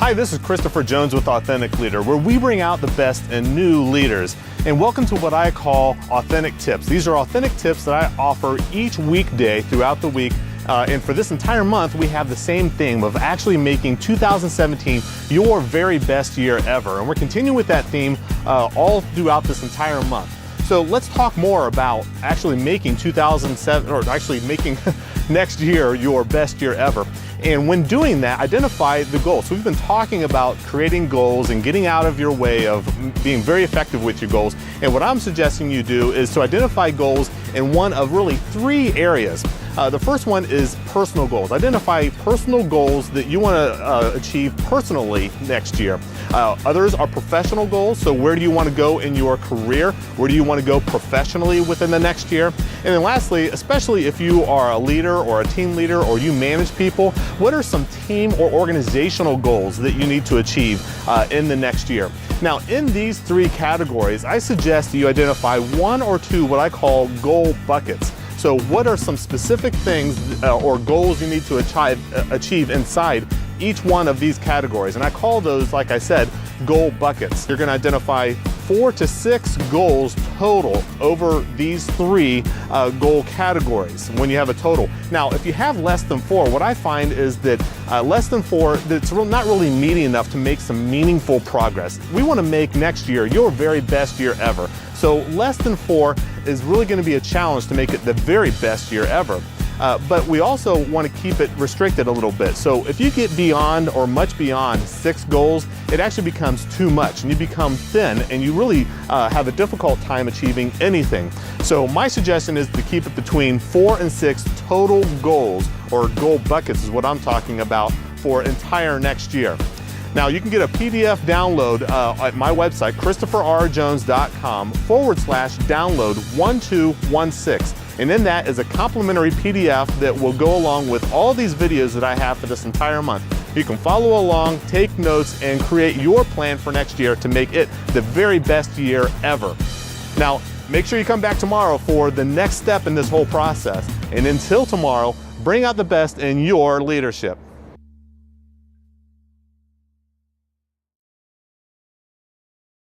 Hi, this is Christopher Jones with Authentic Leader, where we bring out the best in new leaders. And welcome to what I call Authentic Tips. These are authentic tips that I offer each weekday throughout the week. And for this entire month, we have the same theme of actually making 2017 your very best year ever. And we're continuing with that theme all throughout this entire month. So let's talk more about actually making 2007, or actually making next year your best year ever. And when doing that, identify the goals. So we've been talking about creating goals and getting out of your way of being very effective with your goals. And what I'm suggesting you do is to identify goals in one of really three areas. The first one is personal goals. Identify personal goals that you want to achieve personally next year. Others are professional goals. So where do you want to go in your career? Where do you want to go professionally within the next year? And then lastly, especially if you are a leader or a team leader or you manage people, what are some team or organizational goals that you need to achieve in the next year? Now, in these three categories, I suggest that you identify one or two what I call goal buckets. So what are some specific things or goals you need to achieve inside each one of these categories? And I call those, like I said, goal buckets. You're going to identify 4 to 6 goals total over these three goal categories when you have a total. Now, if you have less than 4, what I find is that less than 4, that's not really meaty enough to make some meaningful progress. We want to make next year your very best year ever. So less than 4 is really going to be a challenge to make it the very best year ever. But we also want to keep it restricted a little bit. So if you get beyond or much beyond 6 goals, it actually becomes too much and you become thin and you really have a difficult time achieving anything. So my suggestion is to keep it between 4 and 6 total goals, or goal buckets is what I'm talking about, for entire next year. Now, you can get a PDF download at my website, christopherrjones.com/download 1216. And in that is a complimentary PDF that will go along with all these videos that I have for this entire month. You can follow along, take notes, and create your plan for next year to make it the very best year ever. Now, make sure you come back tomorrow for the next step in this whole process. And until tomorrow, bring out the best in your leadership.